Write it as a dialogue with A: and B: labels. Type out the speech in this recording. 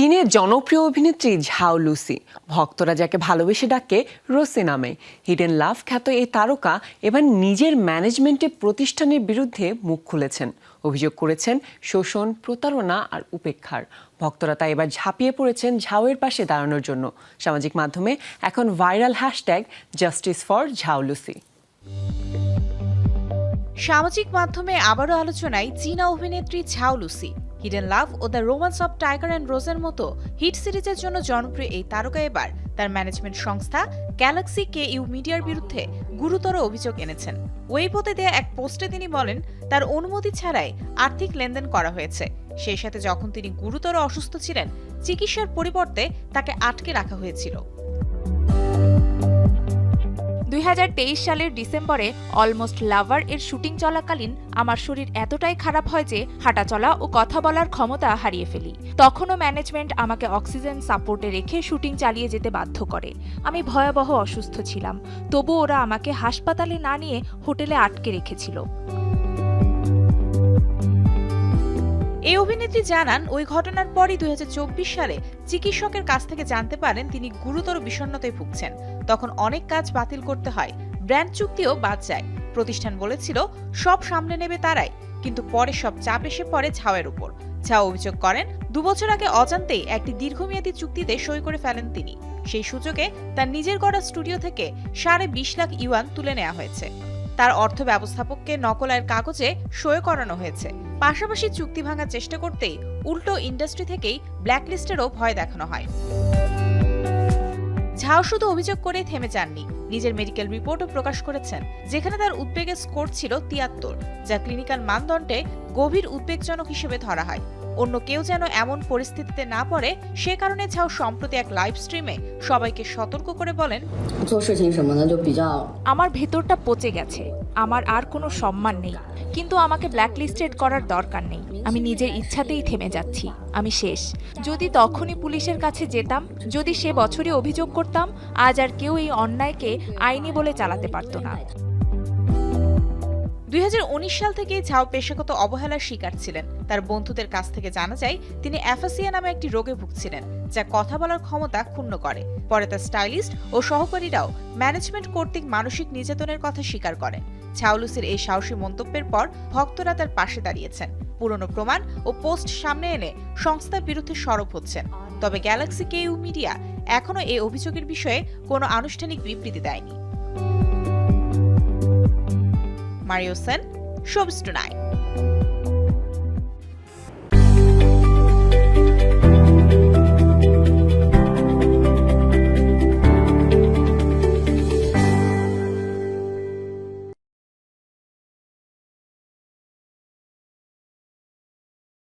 A: চীনের জনপ্রিয় অভিনেত্রী ঝাও লুসি, ভক্তরা যাকে ভালোবেসে ডাকে রোসি নামে, হিডেন লাভ খ্যাত এই তারকা এবার নিজের ম্যানেজমেন্টের প্রতিষ্ঠানের বিরুদ্ধে মুখ খুলেছেন। অভিযোগ করেছেন শোষণ, প্রতারণা আর উপেক্ষার। ভক্তরা তাই এবার ঝাঁপিয়ে পড়েছেন ঝাওয়ের পাশে দাঁড়ানোর জন্য। সামাজিক মাধ্যমে এখন viral hashtag justice for Zhao Lusi.
B: সামাজিক মাধ্যমে আবারও আলোচনায় চীনা অভিনেত্রী ঝাও লুসি। হিডেন লাভ ও the romance of tiger and রোজের মতো হিট সিরিজের জন্য জনপ্রিয় এই তারকা এবার তার ম্যানেজমেন্ট সংস্থা গ্যালাক্সি KU মিডিয়ার বিরুদ্ধে গুরুতর অভিযোগ এনেছেন। ওয়েইবোতে দেয়া এক পোস্টে তিনি বলেন, তার অনুমতি ছাড়াই আর্থিক লেনদেন করা হয়েছে। সেই সাথে যখন তিনি গুরুতর অসুস্থ ছিলেন, চিকিৎসার পরিবর্তে তাকে আটকে রাখা হয়েছিল।
C: 2023 সালের ডিসেম্বরে অলমোস্ট লাভার এর শুটিং চলাকালীন আমার শরীর এতটাই খারাপ হয় যে হাঁটাচলা ও কথা বলার ক্ষমতা হারিয়ে ফেলি। তখনও ম্যানেজমেন্ট আমাকে অক্সিজেন সাপোর্টে রেখে শুটিং চালিয়ে যেতে বাধ্য করে। আমি ভয়াবহ অসুস্থ ছিলাম, তবু ওরা আমাকে হাসপাতালে না নিয়ে হোটেলে আটকে রেখেছিল।
B: এই অভিনেত্রী জানান, ওই ঘটনার পরই 2024 সালে চিকিৎসকের কাছ থেকে জানতে পারেন তিনি গুরুতর বিষণ্ণতায় ভুগছেন। তখন অনেক কাজ বাতিল করতে হয়, ব্র্যান্ড চুক্তিও বাদ যায়। প্রতিষ্ঠান বলেছিল সব সামলে নেবে তারাই, কিন্তু পরে সব চাপ এসে পড়ে ঝাওয়ের উপর। ঝাও অভিযোগ করেন, 2 বছর আগে অজান্তেই একটি দীর্ঘমেয়াদী চুক্তিতে সই করে ফেলেন তিনি। সেই সুযোগে তার নিজের গড়া স্টুডিও থেকে 20.5 লাখ ইউয়ান তুলে নেওয়া হয়েছে। তার অর্থ ব্যবস্থাপককে নকল আয়ের কাগজে সই করানো হয়েছে। পাশাপাশি চুক্তি ভাঙার চেষ্টা করতেই উল্টো ইন্ডাস্ট্রি থেকেই ব্ল্যাকলিস্টেরও ভয় দেখানো হয়। ঝাও শুধু অভিযোগ করে থেমে যাননি, নিজের মেডিকেল রিপোর্টও প্রকাশ করেছেন, যেখানে তার উদ্বেগের স্কোর ছিল 73, যা ক্লিনিক্যাল মানদণ্ডে গভীর উদ্বেগজনক হিসেবে ধরা হয়। অন্য কেউ যেন এমন পরিস্থিতিতে না পড়ে, সে কারণে ঝাও সম্প্রতি এক লাইভ স্ট্রিমে সবাইকে সতর্ক করে বলেন,
C: আমার ভেতরটা পচে গেছে, আমার আর কোনো সম্মান নেই, কিন্তু আমাকে ব্ল্যাকলিস্টেড করার দরকার নেই। আমি নিজের ইচ্ছাতেই থেমে যাচ্ছি, আমি শেষ। যদি তখনই পুলিশের কাছে যেতাম, যদি সে বছরই অভিযোগ করতাম, আজ আর কেউ এই অন্যায়কে আইনি বলে চালাতে পারত না।
B: 2019 সাল থেকে ঝাও পেশাগত অবহেলার শিকার ছিলেন। তার বন্ধুদের কাছ থেকে জানা যায় তিনি অ্যাফাসিয়া নামে একটি রোগে ভুগছিলেন, যা কথা বলার ক্ষমতা ক্ষুণ্ণ করে। পরে তার স্টাইলিস্ট ও সহকারীরাও ম্যানেজমেন্ট কর্তৃক মানসিক নির্যাতনের কথা স্বীকার করেন। ঝাও লুসির এই সাহসী মন্তব্যের পর ভক্তরা তার পাশে দাঁড়িয়েছেন, পুরনো প্রমাণ ও পোস্ট সামনে এনে সংস্থার বিরুদ্ধে সরব হচ্ছেন। তবে গ্যালাক্সি KU মিডিয়া এখনও এই অভিযোগের বিষয়ে কোনো আনুষ্ঠানিক বিবৃতি দেয়নি। Mario Sen, showbiz tonight.